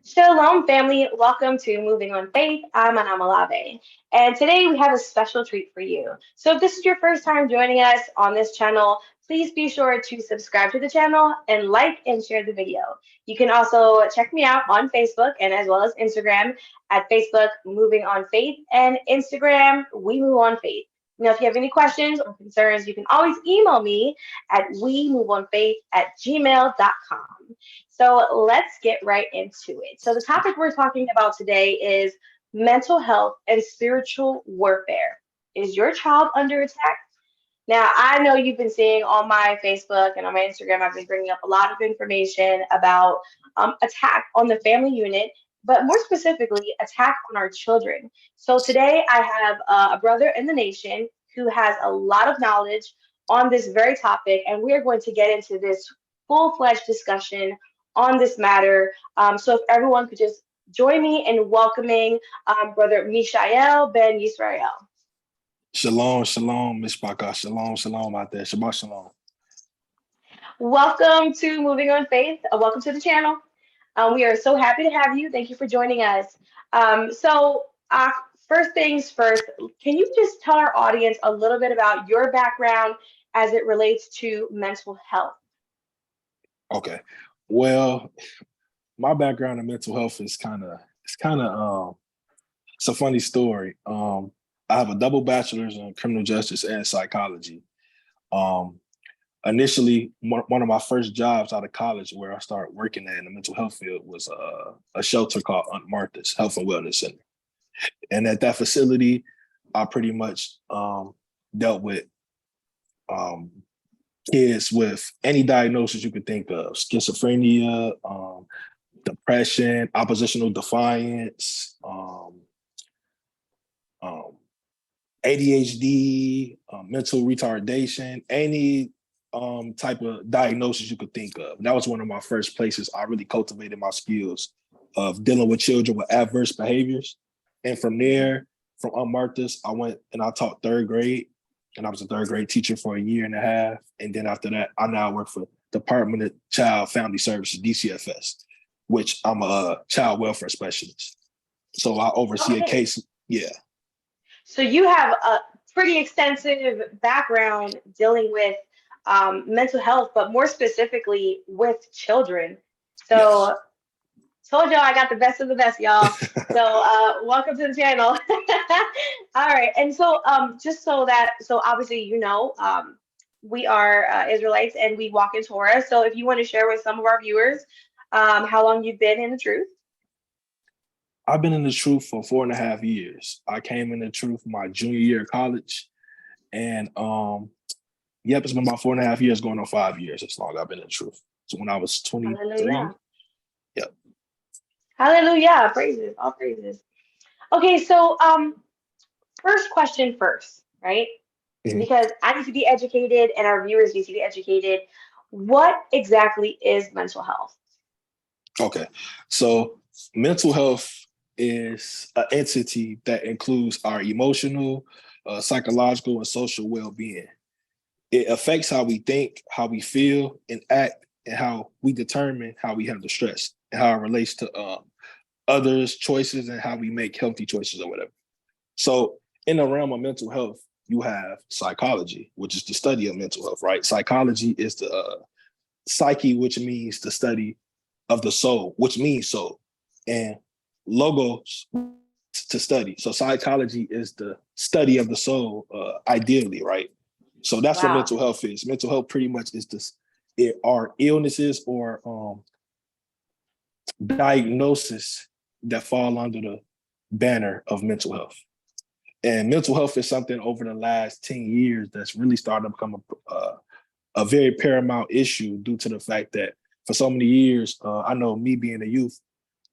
Shalom, family. Welcome to Moving on Faith. I'm Anah Malave, and today we have a special treat for you. So, if this is your first time joining us on this channel, please be sure to subscribe to the channel and like and share the video. You can also check me out on Facebook and as well as Instagram at Facebook Moving on Faith and Instagram We Move on Faith. Now, if you have any questions or concerns, you can always email me at wemoveonfaith@gmail.com. So let's get right into it. So the topic we're talking about today is mental health and spiritual warfare. Is your child under attack? Now, I know you've been seeing on my Facebook and on my Instagram, I've been bringing up a lot of information about attack on the family unit, but more specifically, attack on our children. So today I have a brother in the nation who has a lot of knowledge on this very topic, and we are going to get into this full-fledged discussion on this matter. So if everyone could just join me in welcoming Brother Mishael Ben Yisrael. Shalom, shalom, Mishpaka. Shalom, shalom out there. Shabbat shalom. Welcome to Moving on Faith. Welcome to the channel. We are so happy to have you. Thank you for joining us. So, first things first, can you just tell our audience a little bit about your background as it relates to mental health? Okay. Well, my background in mental health is it's a funny story. I have a double bachelor's in criminal justice and psychology. Initially, one of my first jobs out of college where I started working in the mental health field was a shelter called Aunt Martha's Health and Wellness Center. And at that facility, I pretty much dealt with kids with any diagnosis you could think of: schizophrenia, depression, oppositional defiance, ADHD, mental retardation, any type of diagnosis you could think of. And that was one of my first places I really cultivated my skills of dealing with children with adverse behaviors. And from there, from Aunt Martha's, I went and I taught third grade. And I was a third grade teacher for a year and a half. And then after that, I now work for Department of Child Family Services, DCFS, which I'm a child welfare specialist. So I oversee a case. Yeah. So you have a pretty extensive background dealing with mental health, but more specifically with children. So Yes. told y'all I got the best of the best, y'all. So welcome to the channel. All right. And so just so obviously, we are Israelites and we walk in Torah. So if you want to share with some of our viewers how long you've been in the truth. I've been in the truth for 4.5 years. I came in the truth my junior year of college. And it's been about 4.5 years going on 5 years. That's long I've been in the truth. So when I was 23. Hallelujah. Yep. Hallelujah. Praises. All praises. Okay, so first question first, right? Mm-hmm. Because I need to be educated and our viewers need to be educated. What exactly is mental health? Okay. So mental health is an entity that includes our emotional, psychological, and social well-being. It affects how we think, how we feel and act, and how we determine how we handle stress and how it relates to others' choices and how we make healthy choices or whatever. So in the realm of mental health, you have psychology, which is the study of mental health, right? Psychology is the psyche, which means the study of the soul, which means soul, and logos to study. So psychology is the study of the soul, ideally, right? So that's what mental health is. Mental health pretty much is it are illnesses or diagnosis that fall under the banner of mental health. And mental health is something over the last 10 years that's really started to become a very paramount issue due to the fact that for so many years, I know me being a youth,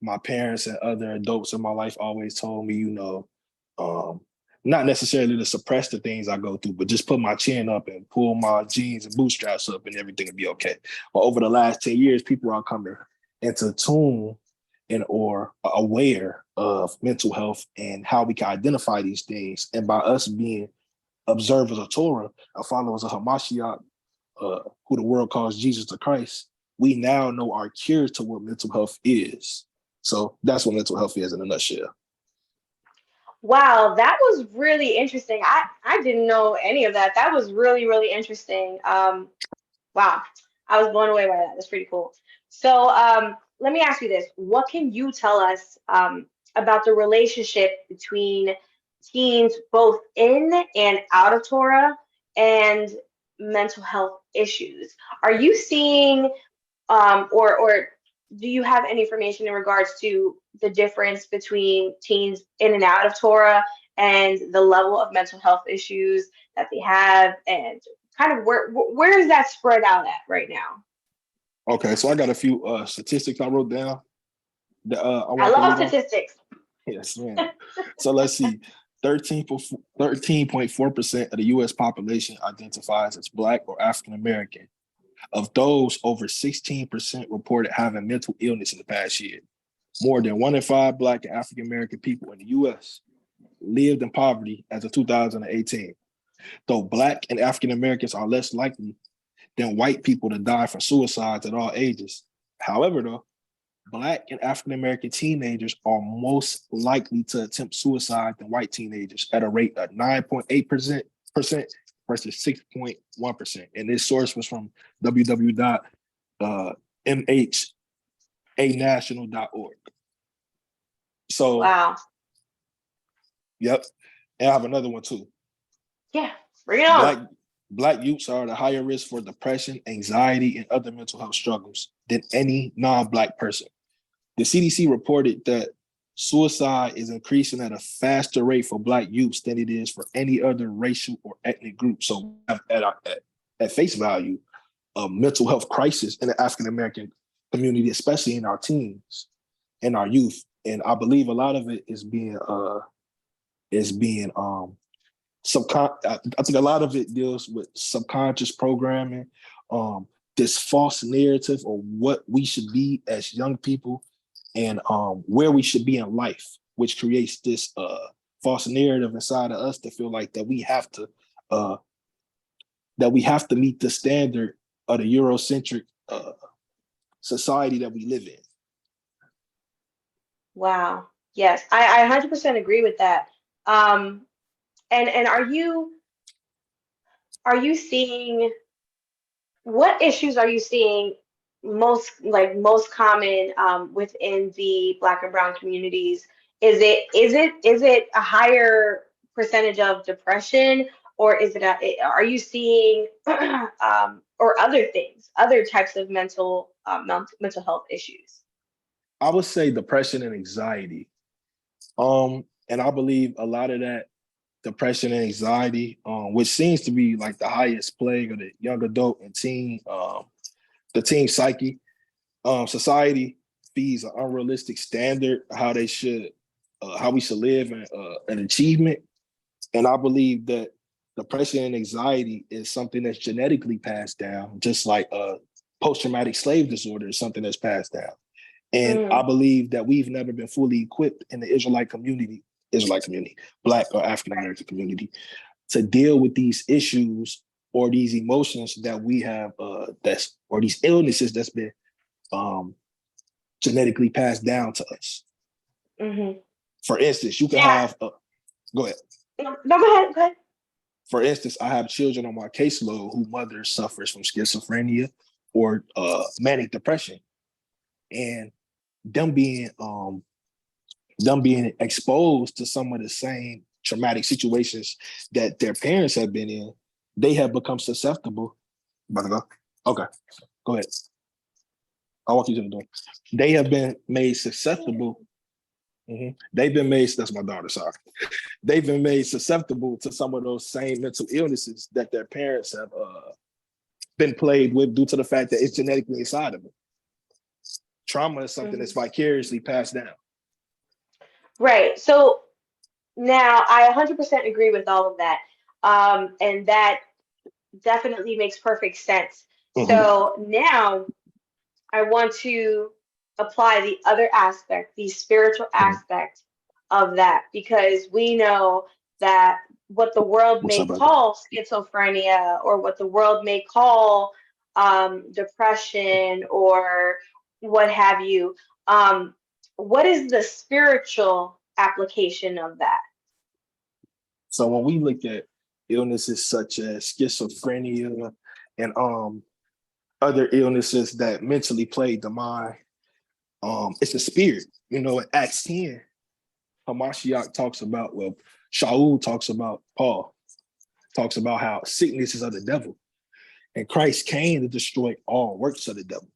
my parents and other adults in my life always told me, not necessarily to suppress the things I go through, but just put my chin up and pull my jeans and bootstraps up and everything will be okay. But over the last 10 years, people are coming into tune and or aware of mental health and how we can identify these things. And by us being observers of Torah and followers of Hamashiach, who the world calls Jesus the Christ, we now know our cure to what mental health is. So that's what mental health is in a nutshell. Wow, that was really interesting. I didn't know any of that. That was really, really interesting. Wow, I was blown away by that. That's pretty cool. So, let me ask you this. What can you tell us about the relationship between teens both in and out of Torah and mental health issues? Are you seeing or do you have any information in regards to the difference between teens in and out of Torah and the level of mental health issues that they have, and kind of where is that spread out at right now? Okay, so I got a few statistics I wrote down that I I want to love read off. statistics. Yes, man. So let's see. 13.4% of the U.S. population identifies as Black or African American. Of those, over 16% reported having mental illness in the past year. More than 1 in 5 Black and African American people in the U.S. lived in poverty as of 2018. Though Black and African Americans are less likely than white people to die from suicides at all ages. However, though, Black and African American teenagers are most likely to attempt suicide than white teenagers at a rate of 9.8% versus 6.1%. And this source was from www.mhanational.org. So, Wow. yep. And I have another one too. Yeah, bring it on. Black youths are at a higher risk for depression, anxiety, and other mental health struggles than any non-Black person. The CDC reported that suicide is increasing at a faster rate for Black youths than it is for any other racial or ethnic group. So at face value, a mental health crisis in the African American community, especially in our teens and our youth. And I believe a lot of it is being I think a lot of it deals with subconscious programming, this false narrative of what we should be as young people and where we should be in life, which creates this false narrative inside of us to feel like that we have to meet the standard of the Eurocentric society that we live in. Wow. Yes, I 100% agree with that. And are you seeing, what issues are you seeing most common within the Black and Brown communities? Is it a higher percentage of depression, or are you seeing or other things, other types of mental health issues? I would say depression and anxiety. And I believe a lot of that depression and anxiety, which seems to be like the highest plague of the young adult and teen, the teen psyche. Society feeds an unrealistic standard of how we should live and an achievement. And I believe that depression and anxiety is something that's genetically passed down, just like post-traumatic slave disorder is something that's passed down. And I believe that we've never been fully equipped in the Israelite community, Black or African American community, to deal with these issues or these emotions that we have, or these illnesses that's been genetically passed down to us. Mm-hmm. For instance, you can have. Go ahead. No, go ahead. For instance, I have children on my caseload whose mother suffers from schizophrenia or manic depression, and them being exposed to some of the same traumatic situations that their parents have been in, they have become susceptible. About to go? Okay, go ahead. I'll walk you to the door. They have been made susceptible. That's my daughter, sorry. They've been made susceptible to some of those same mental illnesses that their parents have been plagued with due to the fact that it's genetically inside of them. Trauma is something that's vicariously passed down. Right. So now I 100% agree with all of that. And that definitely makes perfect sense. So now I want to apply the other aspect, the spiritual aspect of that, because we know that what the world may call schizophrenia, or what the world may call depression, or what have you, what is the spiritual application of that? So when we look at illnesses such as schizophrenia and other illnesses that mentally plague the mind, it's a spirit. In Acts 10, Hamashiach talks about, Shaul talks about, Paul talks about how sickness is of the devil. And Christ came to destroy all works of the devil.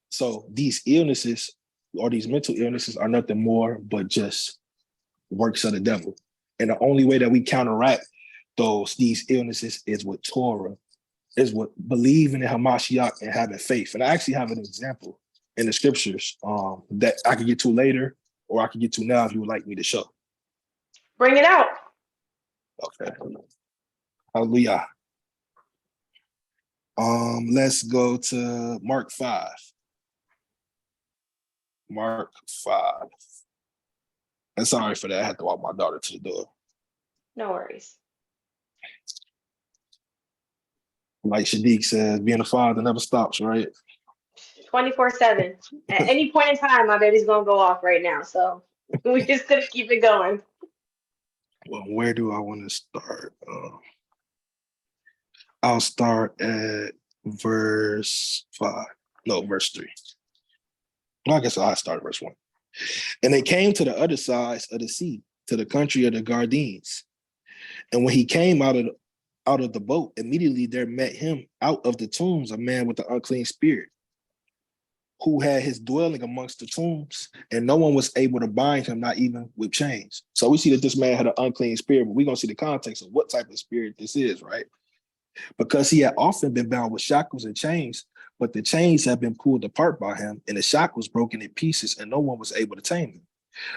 So these illnesses or these mental illnesses are nothing more but just works of the devil. And the only way that we counteract these illnesses is with Torah, is with believing in Hamashiach and having faith. And I actually have an example in the scriptures that I could get to later, or I could get to now if you would like me to show. Bring it out. Okay. Hallelujah. Let's go to Mark 5. Mark 5. And sorry for that. I had to walk my daughter to the door. No worries. Like Shadiq says, being a father never stops, right? 24/7. At any point in time, my baby's gonna go off right now. So we just gonna keep it going. Well, where do I want to start? I'll start at verse 5. No, verse 3. Well, I guess I'll start at verse 1. And they came to the other sides of the sea, to the country of the Gardens. And when he came out of the boat, immediately there met him out of the tombs a man with an unclean spirit, who had his dwelling amongst the tombs, and no one was able to bind him, not even with chains. So we see that this man had an unclean spirit, but we're going to see the context of what type of spirit this is, right? Because he had often been bound with shackles and chains, but the chains had been pulled apart by him, and the shackles broken in pieces, and no one was able to tame him.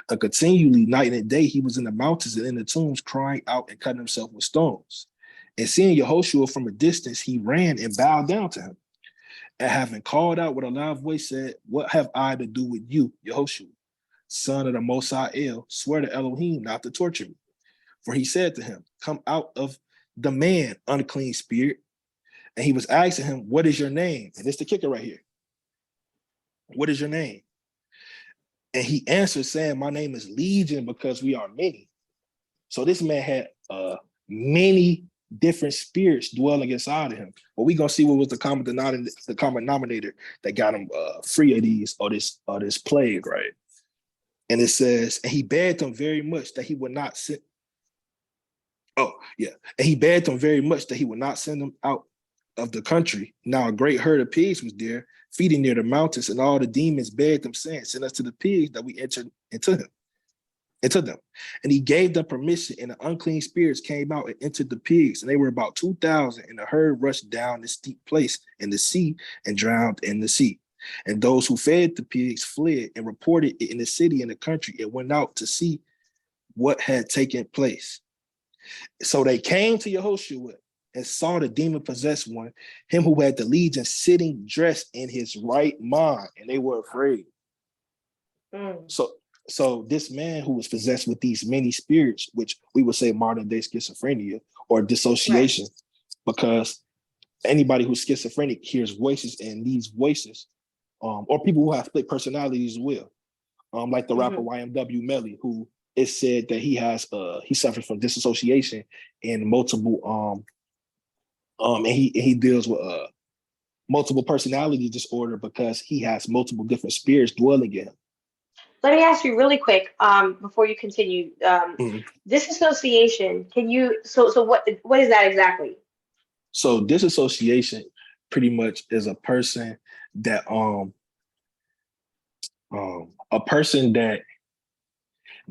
And continually, night and day, he was in the mountains and in the tombs, crying out and cutting himself with stones. And seeing Yehoshua from a distance, he ran and bowed down to him. And having called out with a loud voice, said, "What have I to do with you, Yehoshua, son of the Most High El? Swear to Elohim not to torture me." For he said to him, "Come out of the man, unclean spirit." And he was asking him, "What is your name?" And it's the kicker right here. "What is your name?" And he answered, saying, "My name is Legion, because we are many." So this man had many different spirits dwelling inside of him. But we're gonna see what was the common denominator that got him free of these or this plague, right? And it says, and he begged them very much that he would not send. Oh, yeah. And he begged them very much that he would not send them out of the country. Now a great herd of pigs was there, feeding near the mountains, and all the demons begged them, saying, "Send us to the pigs that we enter into them." And he gave them permission, and the unclean spirits came out and entered the pigs, and they were about 2,000, and the herd rushed down the steep place in the sea and drowned in the sea. And those who fed the pigs fled and reported it in the city and the country, and went out to see what had taken place. So they came to Yehoshua and saw the demon-possessed one, him who had the legion, sitting dressed in his right mind, and they were afraid. So this man who was possessed with these many spirits, which we would say modern day schizophrenia or dissociation, right? Because anybody who's schizophrenic hears voices, and these voices, or people who have split personalities as well, like the rapper YMW Melly, who it said that he suffers from dissociation and multiple and he deals with multiple personality disorder because he has multiple different spirits dwelling in him. Let me ask you really quick, before you continue. Disassociation, so what is that exactly? So disassociation pretty much is a person that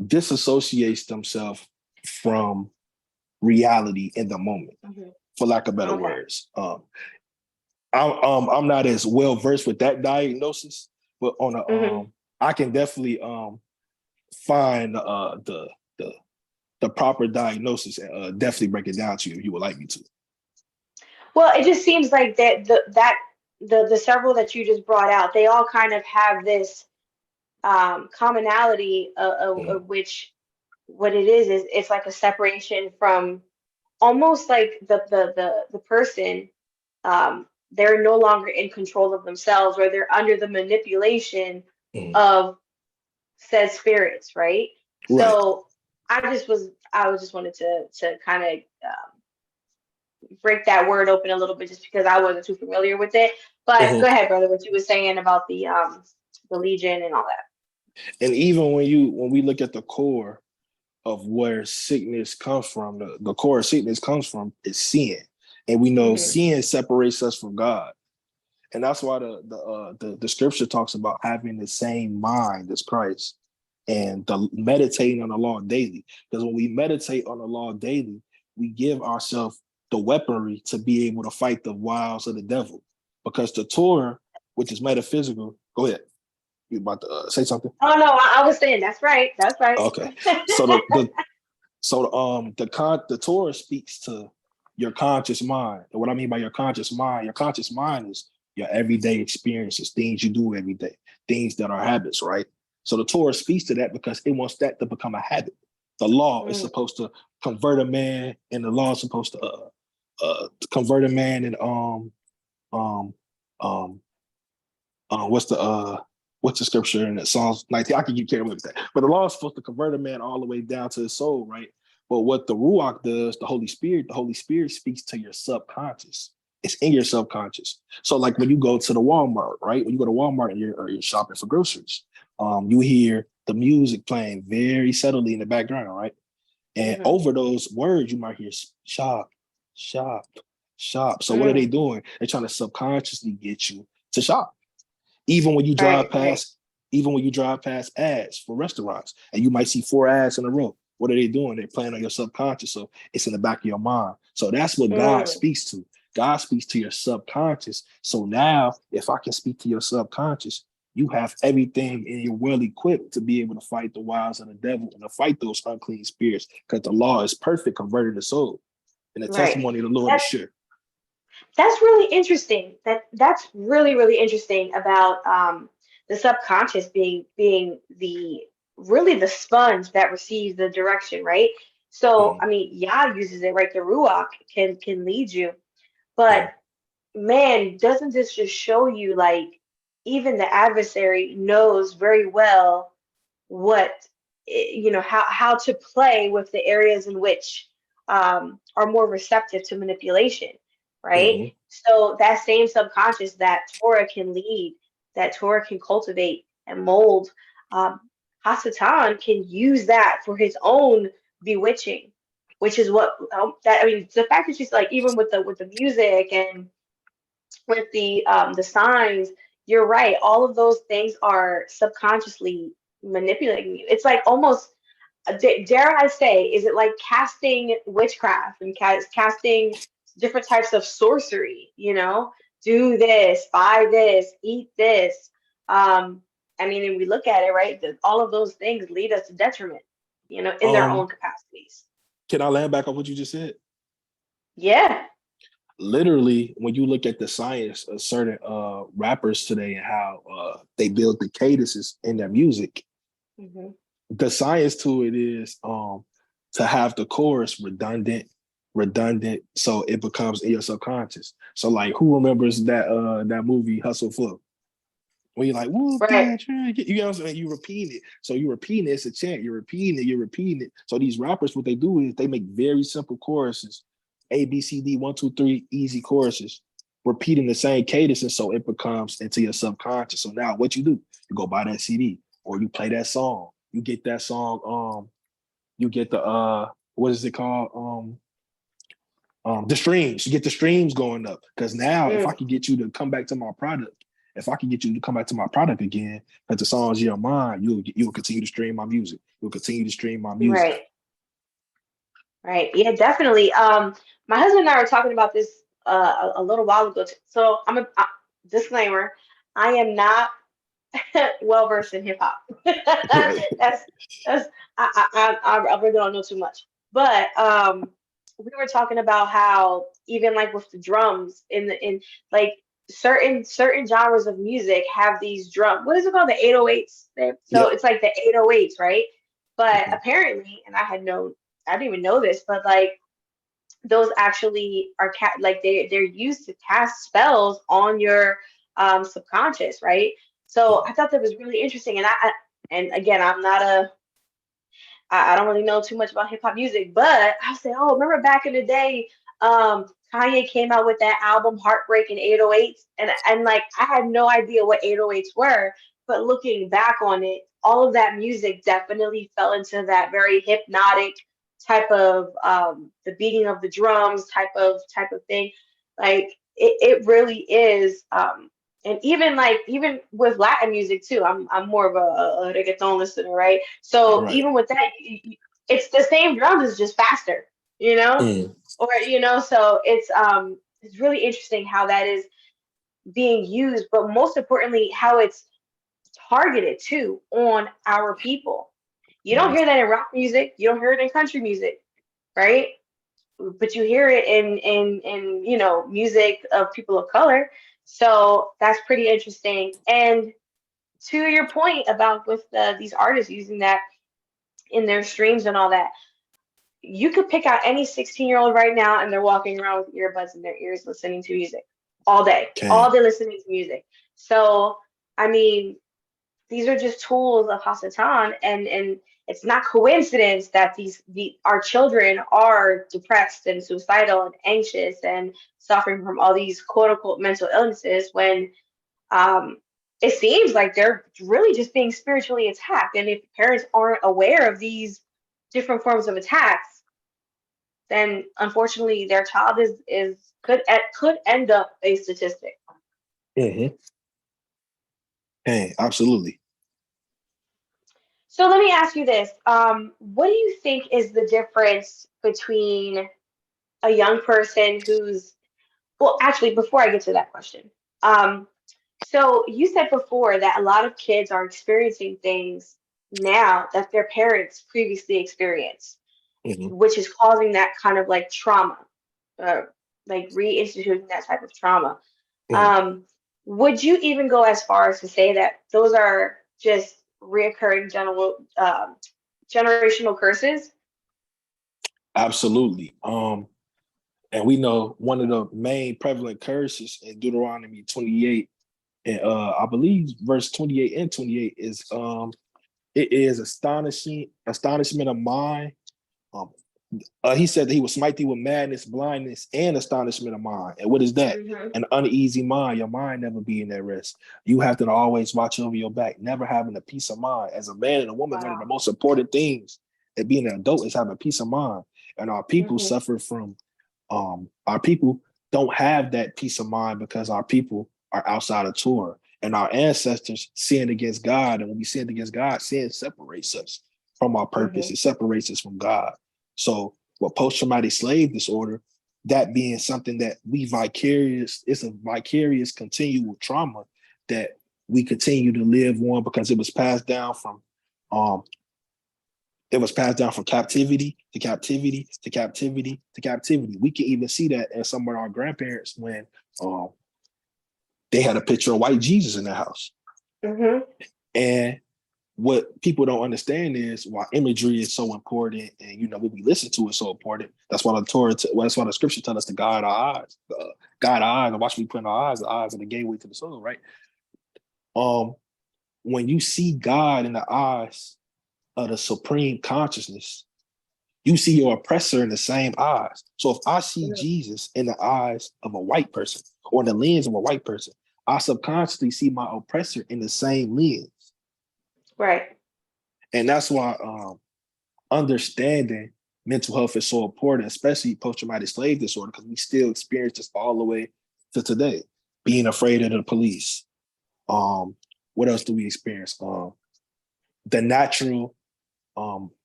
disassociates themselves from reality in the moment, for lack of better words. I'm not as well versed with that diagnosis, but on a I can definitely find the proper diagnosis and definitely break it down to you if you would like me to. Well, it just seems like that the several that you just brought out, they all kind of have this commonality of which what it is it's like a separation from almost like the person. They're no longer in control of themselves, or they're under the manipulation of says spirits, right? Right. So I was just wanted to kind of break that word open a little bit just because I wasn't too familiar with it. But Mhm. go ahead, brother, what you were saying about the Legion and all that. And even when we look at the core of where sickness comes from, the core of sickness comes from is sin. And we know Hmm. sin separates us from God. And that's why the scripture talks about having the same mind as Christ and meditating on the law daily. Because when we meditate on the law daily, we give ourselves the weaponry to be able to fight the wiles of the devil. Because the Torah, which is metaphysical, go ahead. You about to say something? Oh no, I was saying that's right. That's right. Okay. So the Torah speaks to your conscious mind. And what I mean by your conscious mind is your everyday experiences, things you do every day, things that are habits, right? So the Torah speaks to that because it wants that to become a habit. The law is Mm, supposed to convert a man, and the law is supposed to convert a man and um um what's the scripture in that Psalms 19? I can keep carrying with that. But the law is supposed to convert a man all the way down to his soul, right? But what the Ruach does, the Holy Spirit speaks to your subconscious. It's in your subconscious. So like when you go to the Walmart, right? When you go to Walmart and you're shopping for groceries, you hear the music playing very subtly in the background, right? And mm-hmm, over those words, you might hear shop, shop, shop. So what are they mm, doing? They're trying to subconsciously get you to shop. Even when you right, drive right, past, even when you drive past ads for restaurants, and you might see 4 ads in a row. What are they doing? They're playing on your subconscious, so it's in the back of your mind. So that's what God mm, speaks to. God speaks to your subconscious. So now, if I can speak to your subconscious, you have everything, and you're well equipped to be able to fight the wiles of the devil and to fight those unclean spirits, because the law is perfect, converting the soul, and the right. testimony of the Lord is That's sure. that's really interesting. That's really really interesting about the subconscious being the really the sponge that receives the direction, right? So Mhm, I mean, Yah uses it, right? The Ruach can lead you, but mhm, man, doesn't this just show you like even the adversary knows very well what how to play with the areas in which are more receptive to manipulation, right? mhm. So that same subconscious that Torah can lead, that Torah can cultivate and mold, um, Hasatan can use that for his own bewitching, which is what that I mean. The fact that she's like even with the music and with the signs, you're right. All of those things are subconsciously manipulating you. It's like almost, dare I say, is it like casting witchcraft and casting different types of sorcery? Do this, buy this, eat this. I mean, and we look at it, right? All of those things lead us to detriment, in their own Um, capacities. can I land back on what you just said? Yeah. Literally, when you look at the science of certain rappers today and how they build the cadences in their music, Hmm. the science to it is to have the chorus redundant, so it becomes in your subconscious. So like, who remembers that movie Hustle Flow? When you're like, whoop Right. that track, you know what I'm saying? You repeat it. So you repeating it, it's a chant. You're repeating it. So these rappers, what they do is they make very simple choruses. A, B, C, D, 1, 2, 3, easy choruses, repeating the same cadence. And so it becomes into your subconscious. So now what you do, you go buy that CD or you play that song. You get that song, you get the what is it called? The streams. You get the streams going up. Because now, if I Mm, could get you to come back to my product, if I could get you to come back to my product again, because the song's in your mind, you'll continue to stream my music. You'll continue to stream my music. right. Right. Yeah, definitely. My husband and I were talking about this a little while ago. So disclaimer, I am not well versed in hip hop. Right. That's I really don't know too much. But we were talking about how even like with the drums in like certain genres of music have these drum. What is it called? The 808s. So Yep. it's like the 808s, right? But Mhm. apparently, and I didn't even know this, but like those actually are like they're used to cast spells on your subconscious, right? So Mhm. I thought that was really interesting, and and again, I don't really know too much about hip hop music, but I'll say, oh, remember back in the day, Kanye came out with that album Heartbreak and 808s, and like I had no idea what 808s were, but looking back on it, all of that music definitely fell into that very hypnotic type of the beating of the drums type of thing. Like it really is. And even with Latin music too, I'm more of a reggaeton listener, right? So Right. even with that, it's the same drums, it's just faster, you know, Mm. or so it's really interesting how that is being used, but most importantly, how it's targeted too on our people. You don't Mm. hear that in rock music, you don't hear it in country music, right? But you hear it in music of people of color. So that's pretty interesting. And to your point about with these artists using that in their streams and all that, you could pick out any 16-year-old right now and they're walking around with earbuds in their ears listening to music Okay. all day listening to music. So I mean, these are just tools of Hasatan, and it's not coincidence that our children are depressed and suicidal and anxious and suffering from all these quote unquote mental illnesses when um, it seems like they're really just being spiritually attacked. And if parents aren't aware of these different forms of attacks, then unfortunately their child is could end up a statistic. Mm-hmm. Hey, absolutely. So let me ask you this. What do you think is the difference between a young person who's, well, actually, before I get to that question, um, so you said before that a lot of kids are experiencing things now that their parents previously experienced, Mm-hmm. which is causing that kind of like trauma, uh, like reinstituting that type of trauma. Mm. Um, would you even go as far as to say that those are just reoccurring generational curses? Absolutely. And we know one of the main prevalent curses in Deuteronomy 28, and I believe verse 28 and 28 is it is astonishment of mind. Um, he said that he will smite thee with madness, blindness, and astonishment of mind. And what is that? Hmm. An uneasy mind. Your mind never being at rest. You have to always watch over your back, never having a peace of mind. As a man and a woman, one of the Wow. most important things at being an adult is having peace of mind. And our people Hmm. suffer from our people don't have that peace of mind because our people are outside of Torah. And our ancestors sinned against God. And when we sinned against God, sin separates us from our purpose. Hmm. It separates us from God. So with post-traumatic slave disorder, that being something that it's a vicarious continual trauma that we continue to live on because um, it was passed down from captivity to captivity to captivity to captivity. We can even see that in some of our grandparents when um, they had a picture of white Jesus in their house. Hmm. And what people don't understand is why imagery is so important, and what we listen to is so important. That's why the Torah, that's why the scripture tells us to guide our eyes, guide our eyes, and watch we put in our eyes. The eyes are the gateway to the soul, right? Um, when you see God in the eyes of the supreme consciousness, you see your oppressor in the same eyes. So if I see Jesus in the eyes of a white person or in the lens of a white person, I subconsciously see my oppressor in the same lens. Right. And that's why understanding mental health is so important, especially post-traumatic slave disorder, because we still experience this all the way to today. Being afraid of the police. What else do we experience? The natural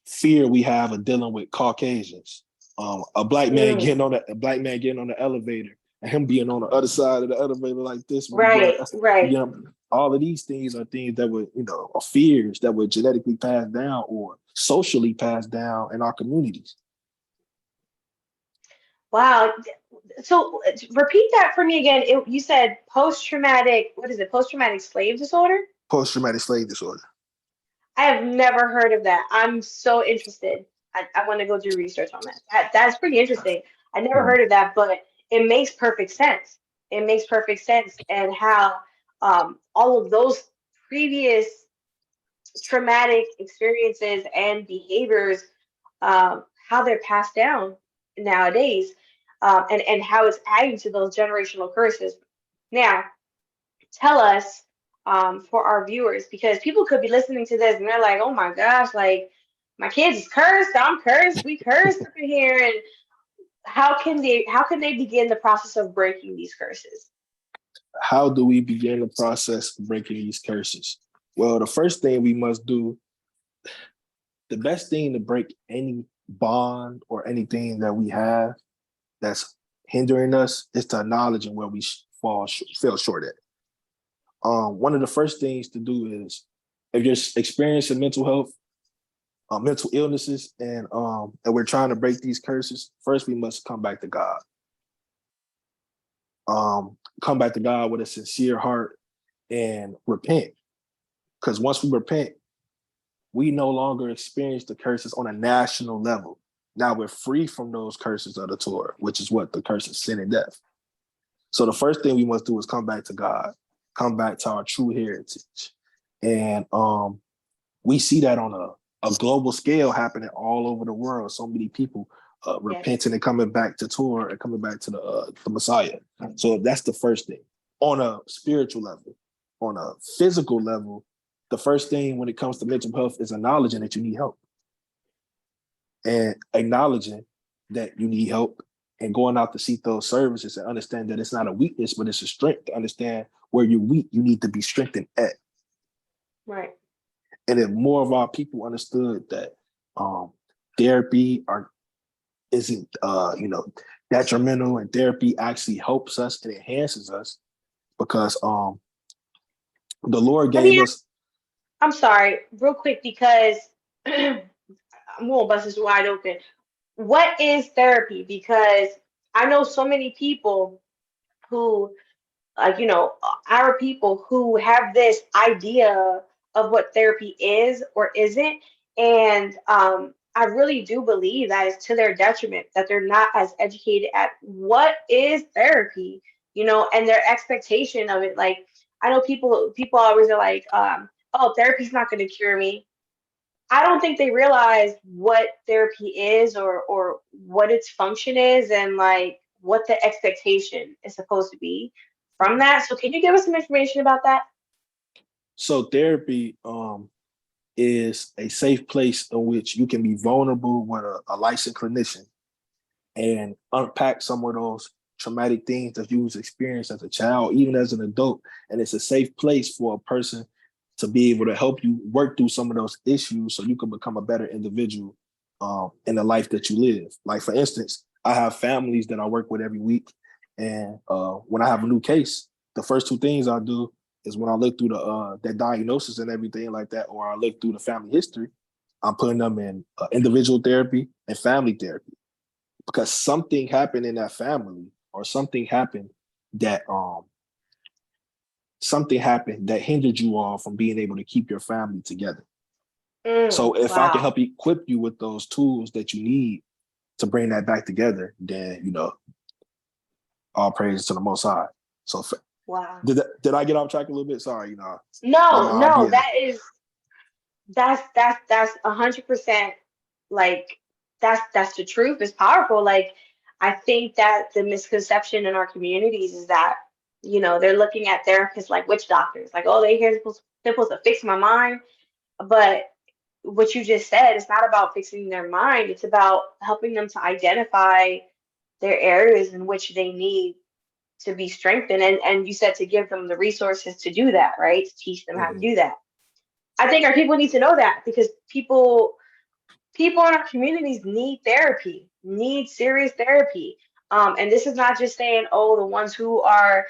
fear we have of dealing with Caucasians. Mm. A black man getting on the elevator and him being on the other side of the elevator like this when Right. we Right. get all of these things are things that were, are fears that were genetically passed down or socially passed down in our communities. Wow. So repeat that for me again. You said post-traumatic, what is it? Post-traumatic slave disorder? Post-traumatic slave disorder. I have never heard of that. I'm so interested. I want to go do research on that. That's pretty interesting. I never Mhm. heard of that, but it makes perfect sense. It makes perfect sense, and how all of those previous traumatic experiences and behaviors, how they're passed down nowadays, and how it's adding to those generational curses. Now, tell us, for our viewers, because people could be listening to this and they're like, oh my gosh, like my kids is cursed, I'm cursed, we cursed up in here. And how can they begin the process of breaking these curses? How do we begin the process of breaking these curses? Well, the first thing we must do, the best thing to break any bond or anything that we have that's hindering us is to acknowledge where we fell short at. One of the first things to do is, if you're experiencing mental health, mental illnesses, and we're trying to break these curses, first we must come back to God. Come back to God with a sincere heart and repent. Because once we repent, we no longer experience the curses on a national level. Now we're free from those curses of the Torah, which is what the curse of sin and death. So the first thing we must do is come back to God, come back to our true heritage. And we see that on a global scale happening all over the world. So many people repenting and coming back to Torah and coming back to the Messiah. So that's the first thing. On a spiritual level, on a physical level, the first thing when it comes to mental health is acknowledging that you need help. And acknowledging that you need help and going out to seek those services and understand that it's not a weakness, but it's a strength to understand where you're weak, you need to be strengthened at. Right. And if more of our people understood that therapy isn't detrimental, and therapy actually helps us and enhances us, because the Lord gave us. I'm sorry, real quick, because I'm gonna bust this wide open. What is therapy? Because I know so many people who, our people who have this idea of what therapy is or isn't. And I really do believe that it's to their detriment that they're not as educated at what is therapy, and their expectation of it. Like, I know people always are like, oh, therapy's not going to cure me. I don't think they realize what therapy is, or what its function is, and like what the expectation is supposed to be from that. So can you give us some information about that? So therapy is a safe place in which you can be vulnerable with a licensed clinician and unpack some of those traumatic things that you was experienced as a child, even as an adult. And it's a safe place for a person to be able to help you work through some of those issues so you can become a better individual in the life that you live. Like, for instance, I have families that I work with every week. And when I have a new case, the first two things I do is, when I look through the diagnosis and everything like that, or I look through the family history, I'm putting them in individual therapy and family therapy, because something happened in that family, or something happened that hindered you all from being able to keep your family together. So if I can help equip you with those tools that you need to bring that back together, then all praise to the Most High. So Wow. Did I get off track a little bit? Sorry, No, that's 100%, like, that's the truth. It's powerful. Like, I think that the misconception in our communities is that, they're looking at therapists like witch doctors, like, oh, they're supposed to fix my mind. But what you just said, it's not about fixing their mind, it's about helping them to identify their areas in which they need to be strengthened, and you said to give them the resources to do that, right? To teach them how to do that. I think our people need to know that, because people in our communities need therapy, need serious therapy. And this is not just saying, oh, the ones who are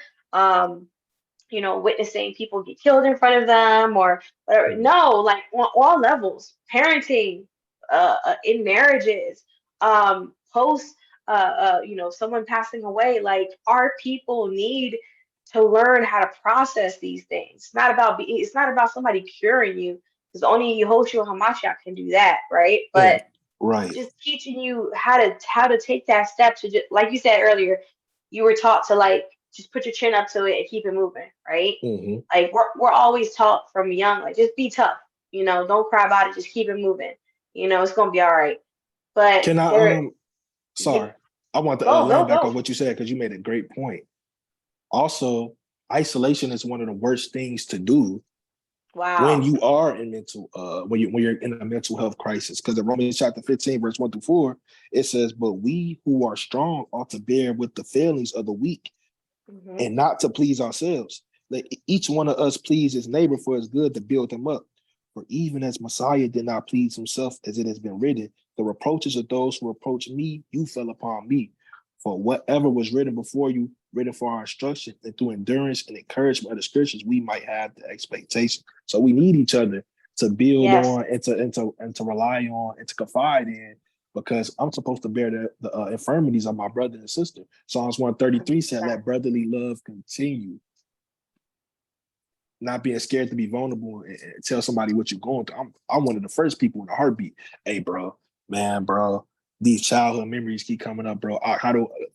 witnessing people get killed in front of them, or whatever. No, like on all levels, parenting, in marriages, post, someone passing away. Like, our people need to learn how to process these things. It's not about somebody curing you, because only Yehoshua Hamashiach can do that, right? But right. just teaching you how to take that step to, just like you said earlier, you were taught to, like, just put your chin up to it and keep it moving, right? Mm-hmm. Like, we're always taught from young, like, just be tough, don't cry about it. Just keep it moving. It's gonna be all right. But Can there, I yeah, sorry. I want to go, go, land back go. on what you said because you made a great point. Also, isolation is one of the worst things to do when Wow. you are in when you're in a mental health crisis. Because in Romans chapter 15, verse 1-4, it says, "But we who are strong ought to bear with the failings of the weak Hmm. and not to please ourselves. Let each one of us please his neighbor for his good to build him up. For even as Messiah did not please himself, as it has been written, the reproaches of those who reproach me, you fell upon me. For whatever was written before you, written for our instruction, and through endurance and encouragement of the scriptures, we might have the expectation." So we need each other to build Yes. on and to rely on and to confide in, because I'm supposed to bear the infirmities of my brother and sister. Psalms 133 said, 100%. "Let brotherly love continue." Not being scared to be vulnerable and tell somebody what you're going through. I'm one of the first people in a heartbeat. Hey, bro, man, bro, these childhood memories keep coming up, bro.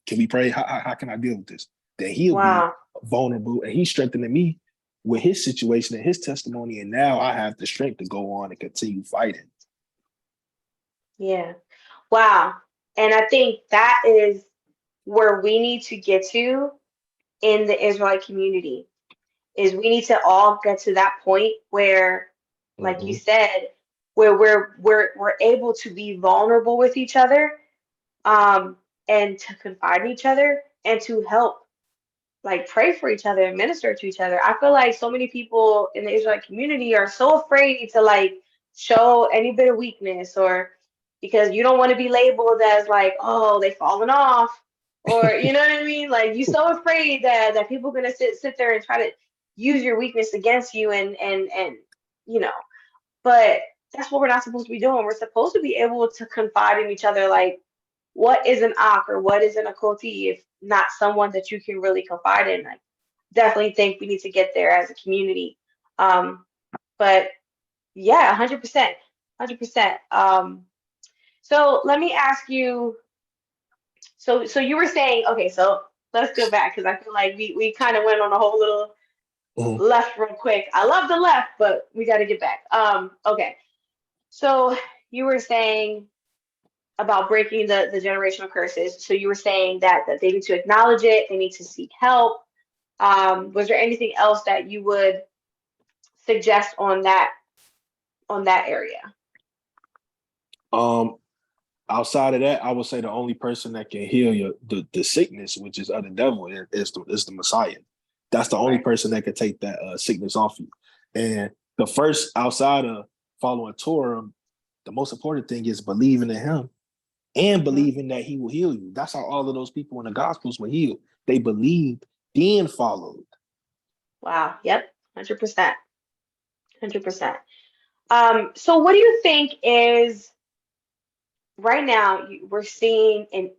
Can we pray? How can I deal with this? Then he'll be Wow. vulnerable, and he's strengthening me with his situation and his testimony. And now I have the strength to go on and continue fighting. Yeah. Wow. And I think that is where we need to get to in the Israelite community is we need to all get to that point where, like you Mm-hmm. said, where we're able to be vulnerable with each other, and to confide in each other and to help like pray for each other and minister to each other. I feel like so many people in the Israelite community are so afraid to like show any bit of weakness, or because you don't want to be labeled as like, oh, they falling off, or you know what I mean? Like you're so afraid that people are gonna sit there and try to use your weakness against you, and you know, but that's what we're not supposed to be doing. We're supposed to be able to confide in each other, like what is an ak or what is an akoti if not someone that you can really confide in. I definitely think we need to get there as a community. But yeah, 100%, 100%. So let me ask you. So you were saying, okay, so let's go back because I feel like we kind of went on a whole little Mm-hmm. left real quick. I love the left, but we got to get back. Okay. So you were saying about breaking the generational curses. So you were saying that they need to acknowledge it, they need to seek help. Was there anything else that you would suggest on that area? Um, Outside of that, I would say the only person that can heal the sickness, which is of the devil, is the Messiah. That's the only Right. person that can take that sickness off you. And the first, outside of following Torah, the most important thing is believing in Him and Hmm. believing that He will heal you. That's how all of those people in the Gospels were healed. They believed, then followed. Wow. Yep. 100%. 100%. So what do you think is right now we're seeing, and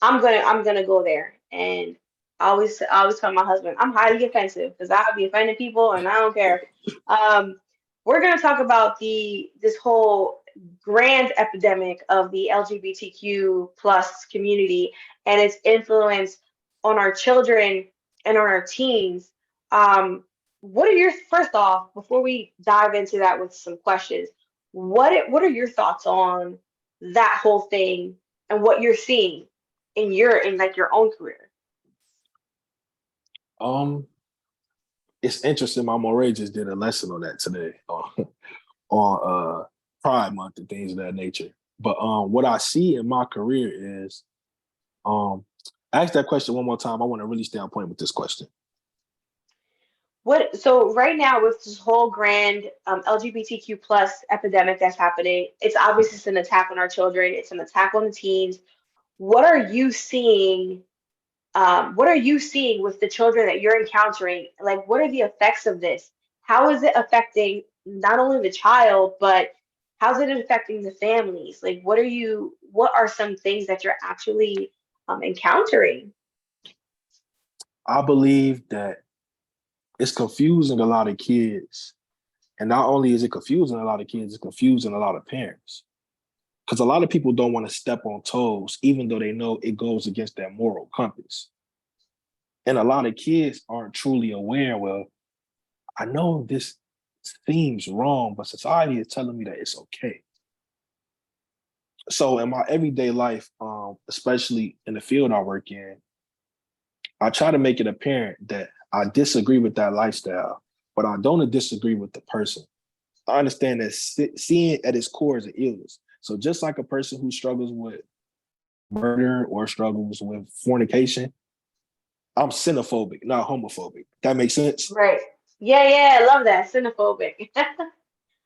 I'm gonna go there, and I always tell my husband I'm highly offensive because I'll be offending people and I don't care. Um, we're gonna talk about this whole grand epidemic of the LGBTQ plus community and its influence on our children and on our teens. What are your first off before we dive into that with some questions? What are your thoughts on that whole thing and what you're seeing in like your own career? Um, it's interesting. My Moray just did a lesson on that today on Pride Month and things of that nature. But what I see in my career is ask that question one more time. I want to really stay on point with this question. What so right now with this whole grand LGBTQ plus epidemic that's happening, it's obviously it's an attack on our children, it's an attack on the teens. What are you seeing? What are you seeing with the children that you're encountering? Like, what are the effects of this? How is it affecting not only the child, but how's it affecting the families? Like, what are some things that you're actually encountering? I believe that it's confusing a lot of kids. And not only is it confusing a lot of kids, it's confusing a lot of parents. Because a lot of people don't want to step on toes, even though they know it goes against their moral compass. And a lot of kids aren't truly aware, well, I know this seems wrong, but society is telling me that it's okay. So in my everyday life, especially in the field I work in, I try to make it apparent that I disagree with that lifestyle, but I don't disagree with the person. I understand that seeing at its core is an illness. So just like a person who struggles with murder or struggles with fornication, I'm xenophobic, not homophobic. That makes sense? Right. Yeah, I love that. Xenophobic.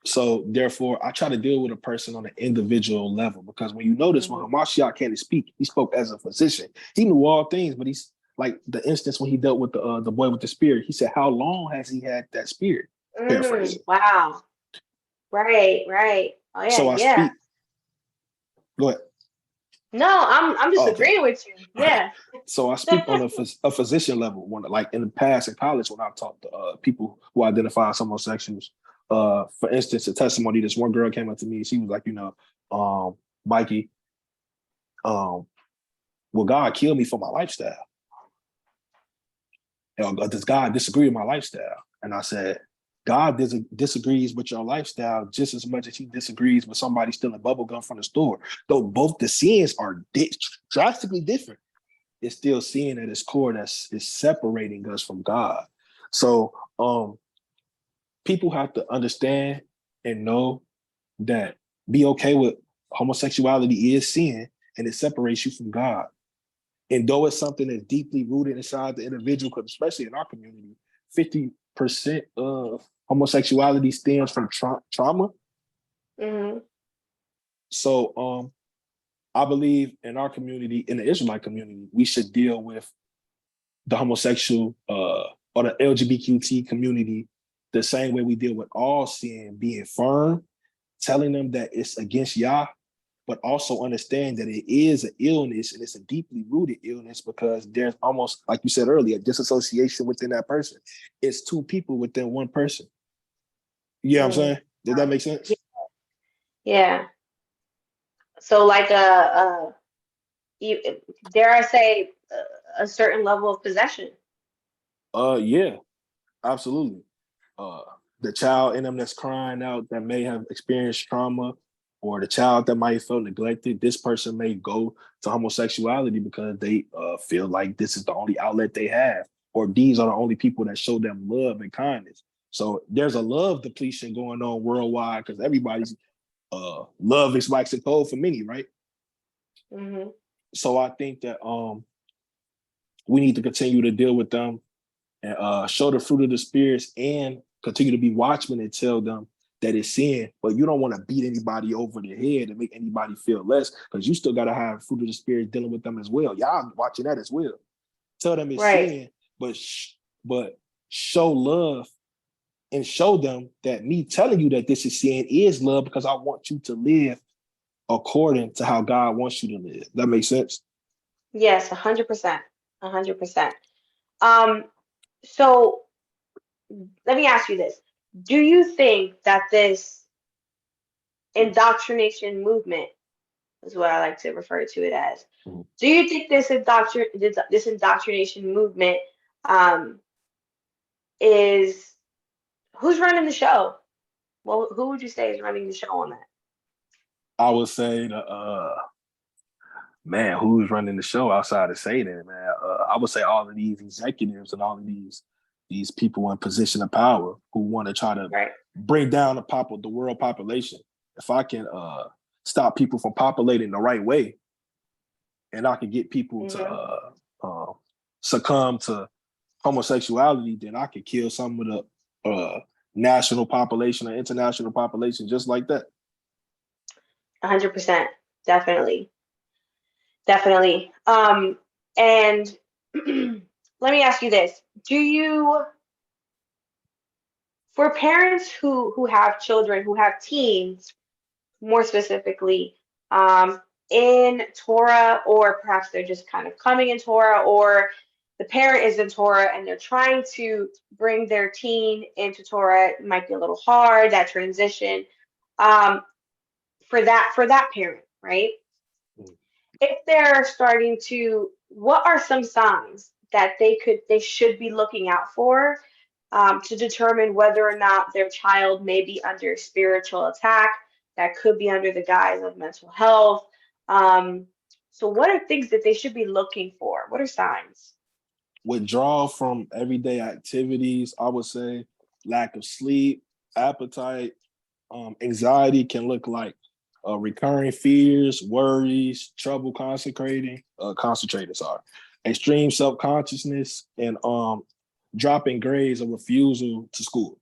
So therefore, I try to deal with a person on an individual level because when you notice when Hamashiach can't speak, he spoke as a physician. He knew all things, but he's like the instance when he dealt with the boy with the spirit. He said, "How long has he had that spirit?" Paraphrasing. Wow. Right. Oh So I yeah. speak. Go ahead. No, I'm just Oh, okay. agreeing with you. Yeah. So I speak on a physician level. When, like in the past in college, when I talked to people who identify as homosexuals, for instance, a testimony. This one girl came up to me. She was like, Mikey, will God kill me for my lifestyle? Does God disagree with my lifestyle? And I said, God disagrees with your lifestyle just as much as he disagrees with somebody stealing bubble gum from the store. Though both the sins are drastically different, it's still sin at its core is separating us from God. So people have to understand and know that be okay with homosexuality is sin and it separates you from God. And though it's something that's deeply rooted inside the individual, because especially in our community, 50% of homosexuality stems from trauma. Mm-hmm. So I believe in our community, in the Israelite community, we should deal with the homosexual or the LGBTQ community the same way we deal with all sin, being firm, telling them that it's against Yah, but also understand that it is an illness and it's a deeply rooted illness because there's almost, like you said earlier, disassociation within that person. It's two people within one person. You know what I'm saying? Did that make sense? Yeah. So like dare I say a certain level of possession. Yeah, absolutely. Uh, the child in them that's crying out that may have experienced trauma, or the child that might feel neglected, this person may go to homosexuality because they feel like this is the only outlet they have, or these are the only people that show them love and kindness. So there's a love depletion going on worldwide because everybody's love is like a code for many, right? Mm-hmm. So I think that we need to continue to deal with them and show the fruit of the spirits and continue to be watchmen and tell them that it's sin, but you don't want to beat anybody over the head and make anybody feel less because you still got to have fruit of the spirit dealing with them as well. Y'all watching that as well. Tell them it's Right. sin, but show love and show them that me telling you that this is sin is love because I want you to live according to how God wants you to live. That makes sense? Yes, 100%. 100%. Um, so let me ask you this. Do you think that this indoctrination movement is what I like to refer to it as? Mm-hmm. Do you think this indoctrination movement um, is who's running the show? Well, who would you say is running the show on that? I would say the man, who's running the show outside of Satan, man? I would say all of these executives and all of these people in position of power who want to try to Right. bring down the world population. If I can stop people from populating the right way, and I can get people to succumb to homosexuality, then I could kill some of the national population or international population just like that. 100%. Definitely. Definitely. And let me ask you this. Do you, for parents who have children, who have teens, more specifically, in Torah, or perhaps they're just kind of coming in Torah, or the parent is in Torah and they're trying to bring their teen into Torah, it might be a little hard, that transition, um, for that parent, right? If they're starting to, what are some signs that they should be looking out for to determine whether or not their child may be under spiritual attack. That could be under the guise of mental health. Um, so, what are things that they should be looking for? What are signs? Withdrawal from everyday activities, I would say lack of sleep, appetite, anxiety can look like recurring fears, worries, trouble concentrating, sorry, extreme self-consciousness, and dropping grades or refusal to school.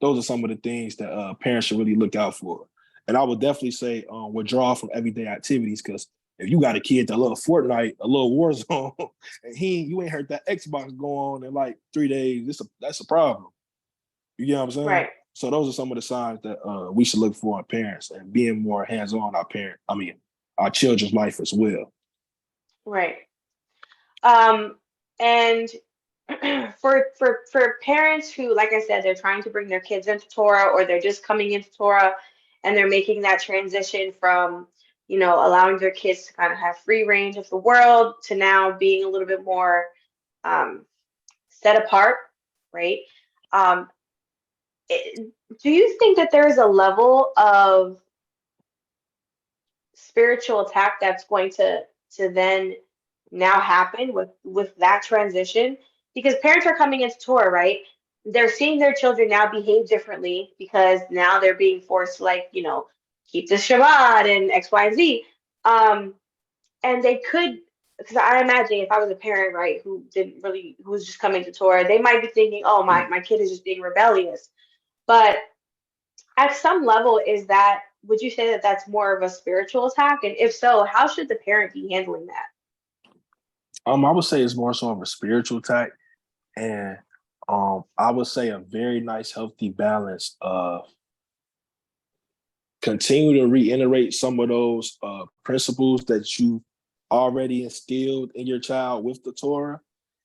Those are some of the things that parents should really look out for. And I would definitely say withdraw from everyday activities, because if you got a kid that love Fortnite, a little Warzone, and you ain't heard that Xbox go on in like 3 days, that's a problem. You get what I'm saying? Right, So those are some of the signs that we should look for in parents, and being more hands-on our children's life as well. right. And for parents who, like I said, they're trying to bring their kids into Torah, or they're just coming into Torah, and they're making that transition from, allowing their kids to kind of have free range of the world to now being a little bit more um, set apart, right? Um, it, do you think that there is a level of spiritual attack that's going to then now happen with that transition? Because parents are coming into Torah, right? They're seeing their children now behave differently because now they're being forced to, like, keep the Shabbat and X, Y, and Z. And they could, because I imagine if I was a parent, right, who was just coming to Torah, they might be thinking, oh, my kid is just being rebellious. But at some level, would you say that that's more of a spiritual attack? And if so, how should the parent be handling that? I would say it's more so of a spiritual attack, and I would say a very nice, healthy balance of continue to reiterate some of those principles that you already instilled in your child with the Torah,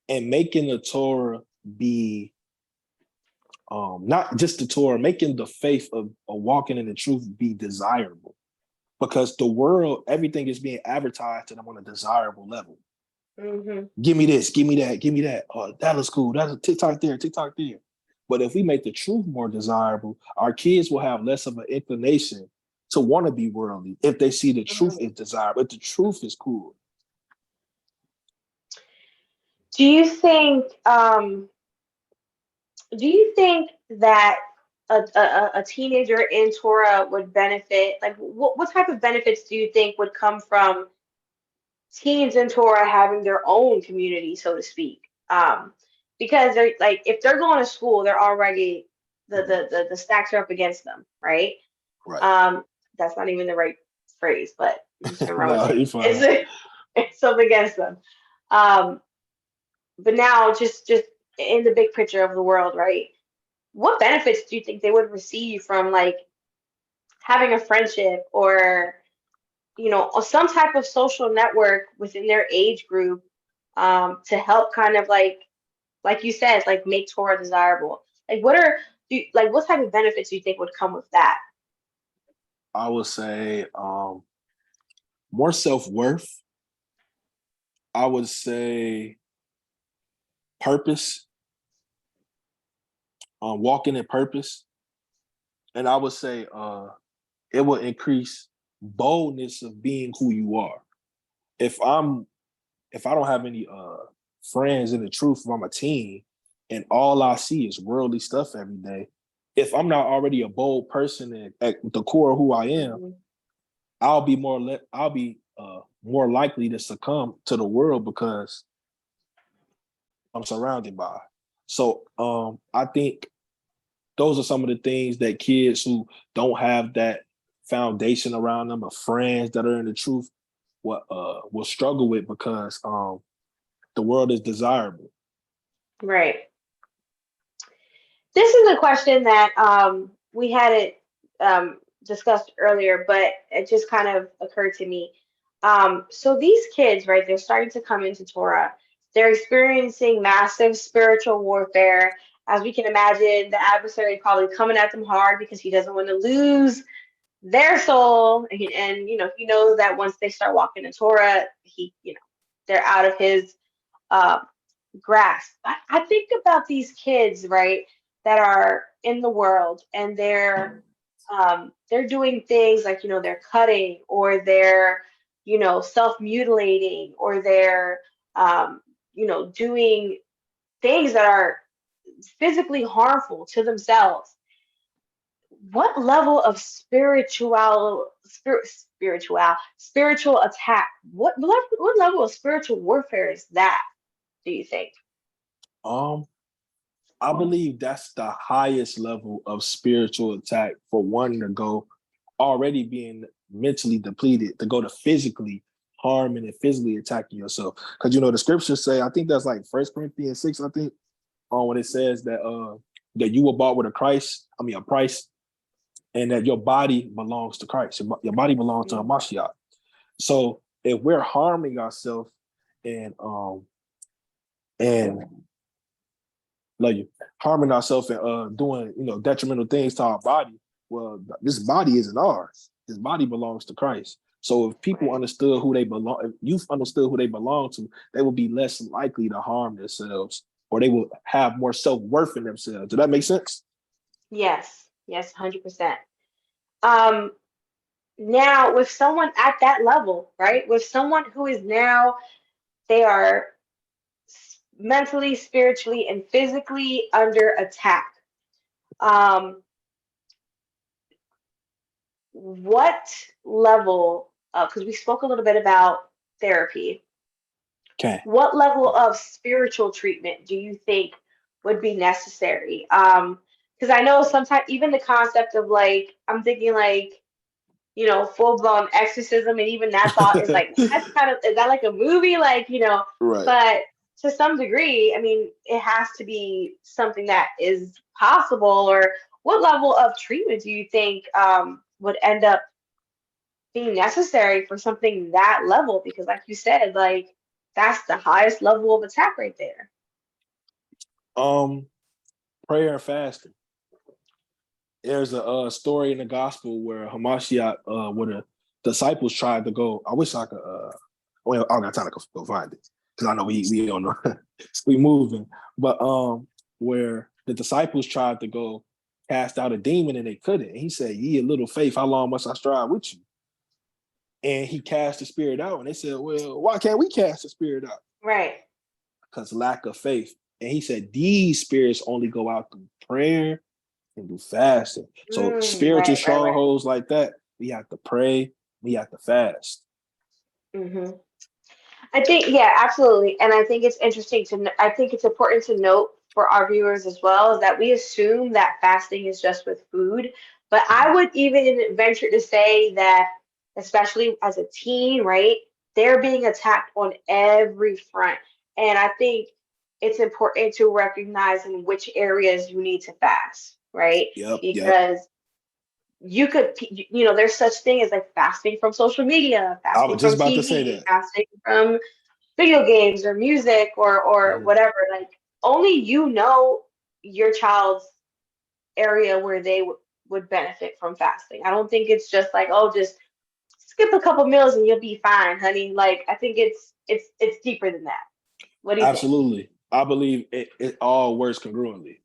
and making the Torah be not just the Torah, making the faith of walking in the truth be desirable. Because the world, everything is being advertised to them on a desirable level. Mm-hmm. Give me this, give me that, give me that. Oh, that looks cool. That's a TikTok there, TikTok there. But if we make the truth more desirable, our kids will have less of an inclination to want to be worldly if they see the truth is desirable, if the truth is cool. Do you think that a teenager in Torah would benefit? Like, what type of benefits do you think would come from teens in Torah having their own community, so to speak? Because they're like, if they're going to school, they're already the stacks are up against them, right? Right. That's not even the right phrase, but I'm just gonna run with No, it. you're fine. It's up against them. Um, but now, just in the big picture of the world, right? What benefits do you think they would receive from, like, having a friendship, or or some type of social network within their age group, to help kind of, like you said, like, make Torah desirable? Like, what type of benefits do you think would come with that? I would say more self-worth. I would say purpose, walking in purpose. And I would say it will increase boldness of being who you are. If I don't have any friends in the truth, if I'm a teen and all I see is worldly stuff every day, if I'm not already a bold person at the core of who I am, Mm-hmm. I'll be more likely to succumb to the world because I'm surrounded by. So I think those are some of the things that kids who don't have that foundation around them of friends that are in the truth will struggle with, because the world is desirable. Right. This is a question that we had it discussed earlier, but it just kind of occurred to me. So these kids, right, they're starting to come into Torah. They're experiencing massive spiritual warfare. As we can imagine, the adversary probably coming at them hard because he doesn't want to lose their soul. And he knows that once they start walking in Torah, they're out of his uh, grasp. I think about these kids, right? that are in the world, and they're doing things like, they're cutting, or they're, self-mutilating, or they're, doing things that are physically harmful to themselves. What level of spiritual attack? What level of spiritual warfare is that, do you think? Um, I believe that's the highest level of spiritual attack for one to go already being mentally depleted to go to physically harming and physically attacking yourself. Because the scriptures say, I think that's like 1 Corinthians 6, I think, when it says that you were bought with a price, and that your body belongs to Christ. Your body belongs to a Mashiach. So if we're harming ourselves and love you, harming ourselves and doing detrimental things to our body, well, this body isn't ours. This body belongs to Christ. So if people understood who they belong, if youth understood who they belong to, they will be less likely to harm themselves, or they will have more self-worth in themselves. Does that make sense? Yes, 100%. Um, Now, with someone at that level, right? With someone who is now, they are mentally, spiritually, and physically under attack. Um, what level of, because we spoke a little bit about therapy, Okay. what level of spiritual treatment do you think would be necessary? Because I know sometimes even the concept of, like, I'm thinking like, full blown exorcism, and even that thought is like, is that like a movie? Like, Right. but to some degree, I mean, it has to be something that is possible. Or what level of treatment do you think would end up being necessary for something that level? Because like you said, like, that's the highest level of attack right there. Um, Prayer and fasting. There's a story in the gospel where Hamashiach, where the disciples tried to go. I wish I could. Well, I don't got time to go find it because I know we don't know. We moving, but where the disciples tried to go cast out a demon and they couldn't. And he said, "Ye of little faith, how long must I strive with you?" And he cast the spirit out, and they said, "Well, why can't we cast the spirit out?" Right. Because lack of faith. And he said, "These spirits only go out through prayer and do fasting." So spiritual Right. strongholds like that, we have to pray, we have to fast. hmm I think, yeah, absolutely. And I think it's interesting I think it's important to note for our viewers as well, is that we assume that fasting is just with food. But I would even venture to say that, especially as a teen, right, they're being attacked on every front. And I think it's important to recognize in which areas you need to fast, right? Yep. Because there's such thing as like fasting from social media, I fasting was just from about to say TV, that. fasting from video games or music or Mhm. whatever. Like, only your child's area where they would benefit from fasting. I don't think it's just like, oh, just skip a couple meals and you'll be fine, honey. Like, I think it's deeper than that. What do you think? Absolutely. I believe it all works congruently.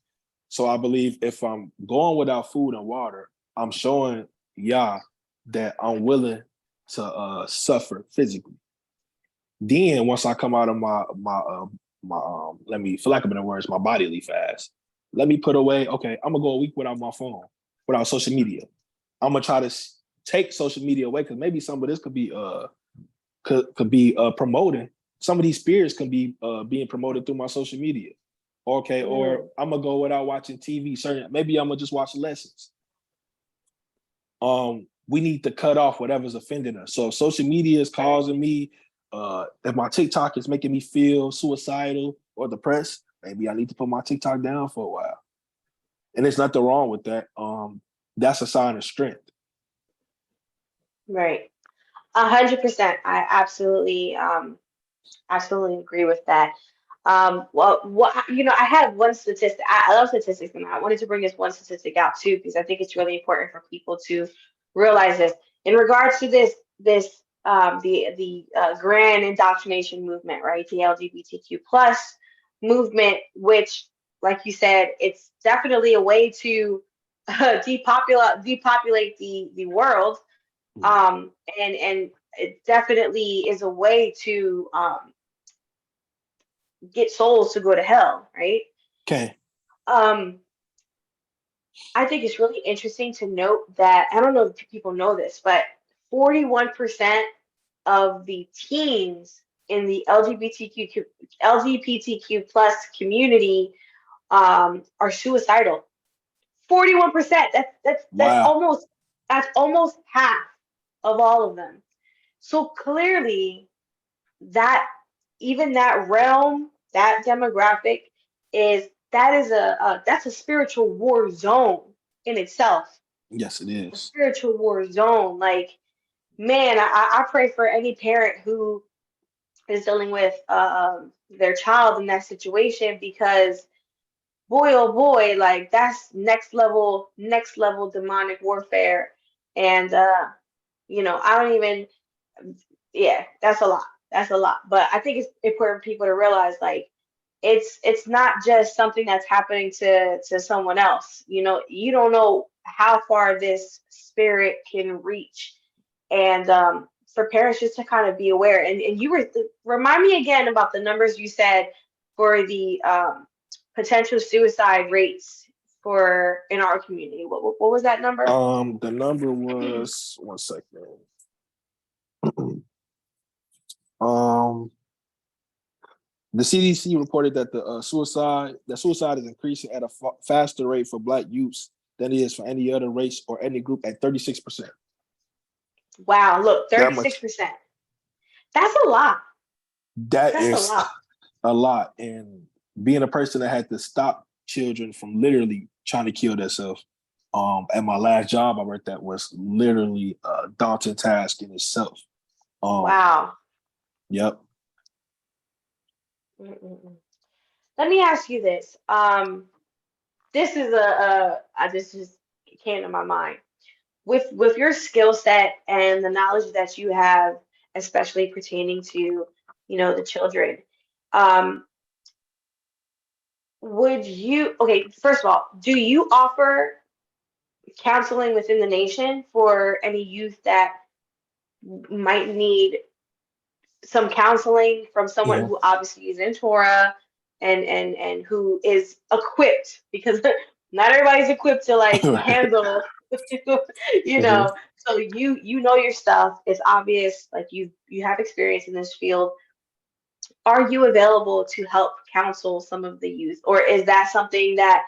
So I believe if I'm going without food and water, I'm showing Yah that I'm willing to suffer physically. Then once I come out of my let me, for lack of better words, my bodily fast, let me put away. Okay, I'm gonna go a week without my phone, without social media. I'm gonna try to take social media away because maybe some of this could be promoting. Some of these spirits can be being promoted through my social media. Okay, or Mm, I'm gonna go without watching TV. Maybe I'm gonna just watch lessons. We need to cut off whatever's offending us. So if social media is right. causing me, if my TikTok is making me feel suicidal or depressed, maybe I need to put my TikTok down for a while. And there's nothing wrong with that. That's a sign of strength. Right. 100%. I absolutely agree with that. Well, I have one statistic. I love statistics, and I wanted to bring this one statistic out too, because I think it's really important for people to realize this in regards to this the grand indoctrination movement, right? The LGBTQ plus movement, which like you said, it's definitely a way to depopulate the world. And it definitely is a way to get souls to go to hell, right? Okay. Um, I think it's really interesting to note that I don't know if people know this, but 41% of the teens in the LGBTQ plus community are suicidal. 41%. Wow. That's almost half of all of them. So clearly, that even that realm, that demographic that's a spiritual war zone in itself. Yes, it A is. spiritual war zone. Like, man, I pray for any parent who is dealing with their child in that situation, because boy oh boy, like that's next level demonic warfare. And I don't even, yeah, that's a lot. That's a lot. But I think it's important for people to realize, like, it's not just something that's happening to someone else. You don't know how far this spirit can reach. And for parents just to kind of be aware. And you remind me again about the numbers you said for the potential suicide rates for in our community. What was that number? The number was 1 second. um, the CDC reported that suicide is increasing at a faster rate for Black youths than it is for any other race or any group at 36%. Wow, look, That much. 36%. That's a lot. That That's a is lot. a lot. And being a person that had to stop children from literally trying to kill themselves. At my last job I worked at was literally a daunting task in itself. Wow. Yep. Mm-mm-mm. Let me ask you this. This is this just came to my mind. With your skill set and the knowledge that you have, especially pertaining to, the children, um, would you, okay, first of all, do you offer counseling within the nation for any youth that might need some counseling from someone Mhm. who obviously is in Torah and who is equipped, because not everybody's equipped to like Right. handle you Mhm. know so you know your stuff. It's obvious, like you have experience in this field. Are you available to help counsel some of the youth, or is that something that,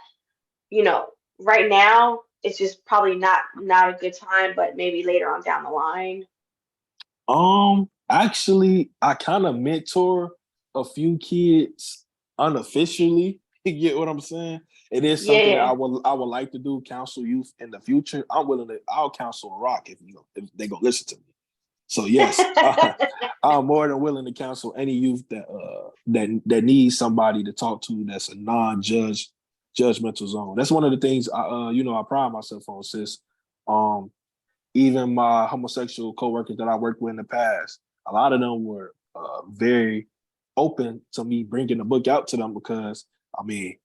you know right now it's just probably not a good time, but maybe later on down the line? Actually, I kind of mentor a few kids unofficially. You get what I'm saying? It is Yeah, something that yeah. I would like to do, counsel youth in the future. I'll counsel a rock if they gonna listen to me. So yes, I'm more than willing to counsel any youth that needs somebody to talk to that's a judgmental zone. That's one of the things I pride myself on, sis. Um, Even my homosexual coworkers that I worked with in the past, a lot of them were very open to me bringing the book out to them, because I mean,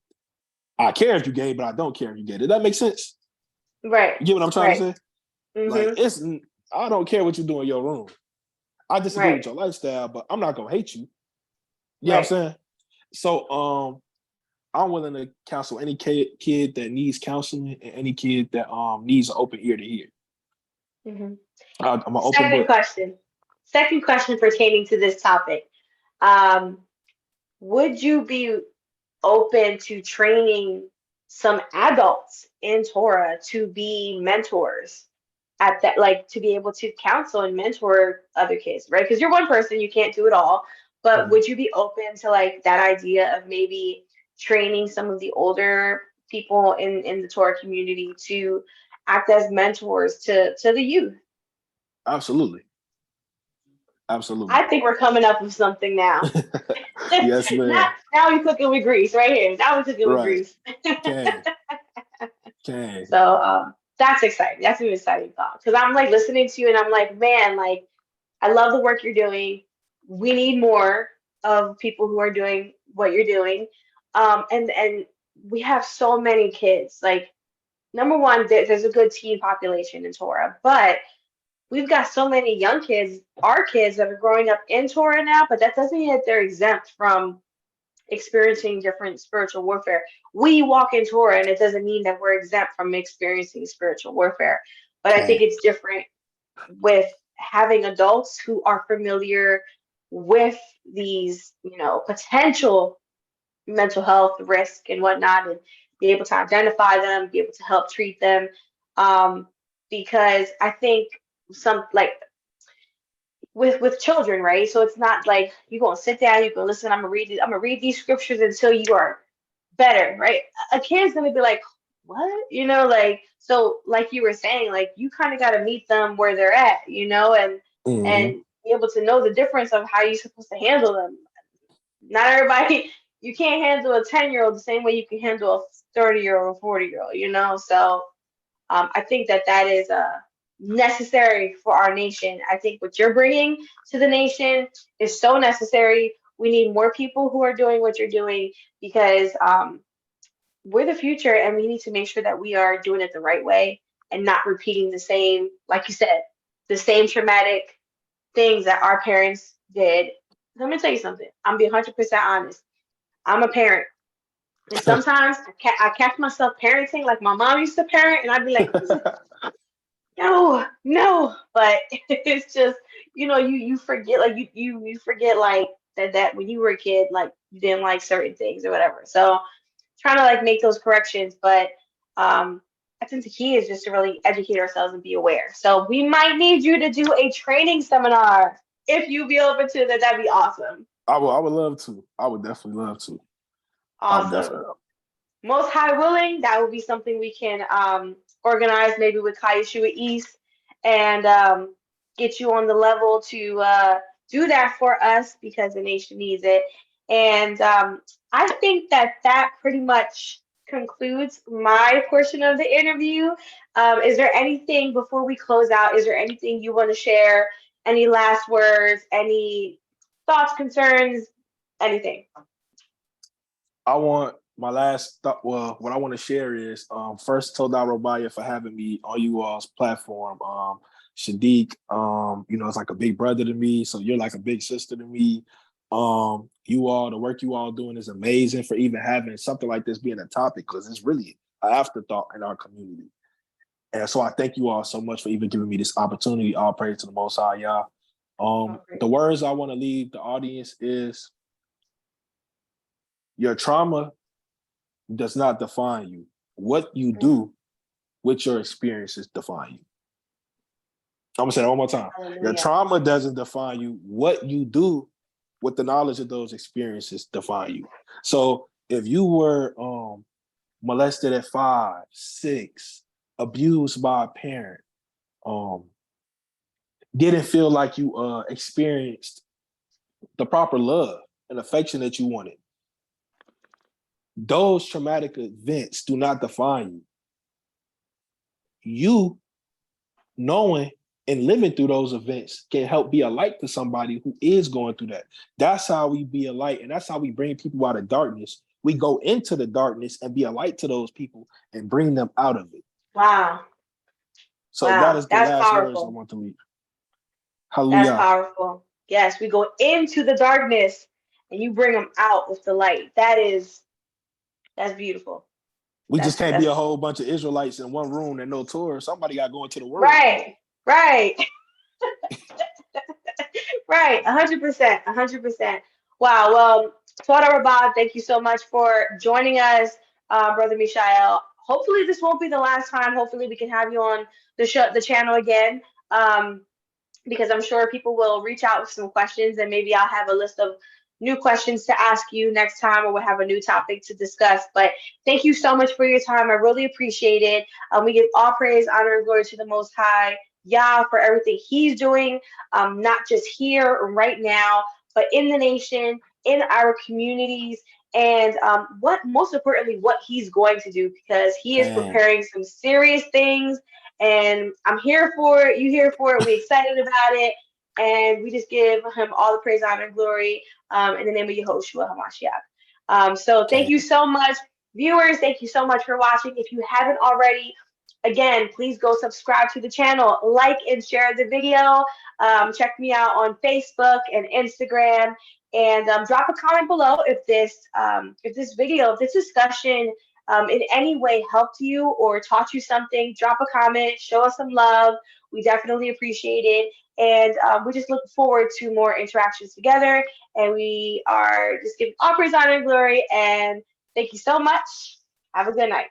I care if you gay, but I don't care if you gay. Did that make sense? Right, You get what I'm trying to right. say? Like, Mm-hmm. I don't care what you do in your room. I disagree Right, with your lifestyle, but I'm not gonna hate you. You know what I'm right. saying? So I'm willing to counsel any kid that needs counseling, and any kid that needs an open ear to hear. Mm-hmm. I'm an open Second book. question. Second question pertaining to this topic. Um, would you be open to training some adults in Torah to be mentors at that, like to be able to counsel and mentor other kids, right? Because you're one person, you can't do it all. But Mhm. would you be open to like that idea of maybe training some of the older people in the Torah community to act as mentors to the youth? Absolutely. Absolutely. I think we're coming up with something now. Yes, Not ma'am. now we're cooking with grease right here. Now we're cooking with Right. grease. Can. Can. So that's exciting. That's an exciting thought, because I'm like listening to you and I'm like, man, like I love the work you're doing. We need more of people who are doing what you're doing. And we have so many kids. Like, number one, there's a good teen population in Torah, but we've got so many young kids, our kids that are growing up in Torah now, but that doesn't mean that they're exempt from experiencing different spiritual warfare. We walk in Torah, and it doesn't mean that we're exempt from experiencing spiritual warfare. But I think Man. it's different with having adults who are familiar with these, potential mental health risk and whatnot, and be able to identify them, be able to help treat them. Um, because I think some like with children, right? So it's not like you gonna sit down, you go listen. I'm gonna read these scriptures until you are better, right? A kid's gonna be like, what? Like, so like you were saying, like you kind of got to meet them where they're at, Mhm. and be able to know the difference of how you're supposed to handle them. Not everybody, you can't handle a 10-year-old the same way you can handle a 30-year-old or 40-year-old, So I think that is necessary for our nation. I think what you're bringing to the nation is so necessary. We need more people who are doing what you're doing because we're the future, and we need to make sure that we are doing it the right way and not repeating the same, like you said, the same traumatic things that our parents did. Let me tell you something. I'm be 100% honest. I'm a parent, and sometimes I catch myself parenting like my mom used to parent, and I'd be like, no, no. But it's just, you forget, like you forget like that when you were a kid, like you didn't like certain things or whatever. So trying to like make those corrections, but I think the key is just to really educate ourselves and be aware. So we might need you to do a training seminar if you be open to that. That'd be awesome. I would love to. I would definitely love to. I would Awesome. definitely. Most high willing, that would be something we can organize maybe with Kayeshua East and get you on the level to do that for us because the nation needs it. And I think that pretty much concludes my portion of the interview. Is there anything before we close out? Is there anything you want to share? Any last words? Any thoughts, concerns, anything? I want my last thought. Well, what I want to share is first Toda Robaya for having me on you all's platform. Shadiq, it's like a big brother to me, so you're like a big sister to me. You all, the work you all doing is amazing for even having something like this being a topic because it's really an afterthought in our community. And so I thank you all so much for even giving me this opportunity. All praise to the Most High, y'all. Okay. The words I want to leave the audience is your trauma does not define you. What you do with your experiences define you. I'm gonna say that one more time. Your Hallelujah. trauma doesn't define you. What you do with the knowledge of those experiences define you. So if you were molested at 5, 6, abused by a parent, um, didn't feel like you experienced the proper love and affection that you wanted, those traumatic events do not define you. You knowing and living through those events can help be a light to somebody who is going through that. That's how we be a light, and that's how we bring people out of darkness. We go into the darkness and be a light to those people and bring them out of it. Wow. So that Wow. is the That's last words I powerful. want to leave. That's Hallelujah. powerful. Yes, we go into the darkness and you bring them out with the light. That's beautiful. We just can't be That's a whole bunch of Israelites in one room and no Torah. Somebody got to go into the world. right. Right. Right. 100%. 100%. Wow. Well, Tuada Rabad, thank you so much for joining us, Brother Mishael. Hopefully this won't be the last time. Hopefully we can have you on the channel again. Because I'm sure people will reach out with some questions, and maybe I'll have a list of new questions to ask you next time, or we'll have a new topic to discuss. But thank you so much for your time. I really appreciate it. We give all praise, honor, and glory to the Most High, Yah, for everything He's doing, not just here right now, but in the nation, in our communities, and what most importantly, what He's going to do, because He is Man, preparing some serious things, and I'm here for it. You here for it. We excited about it, and we just give him all the praise, honor, and glory in the name of Yehoshua Hamashiach. So thank man. you so much. Viewers, thank you so much for watching. If you haven't already, again, please go subscribe to the channel, like and share the video. Check me out on Facebook and Instagram, and drop a comment below if this video, if this discussion in any way helped you or taught you something. Drop a comment, show us some love. We definitely appreciate it. And we just look forward to more interactions together. And we are just giving all praise, honor, and glory. And thank you so much. Have a good night.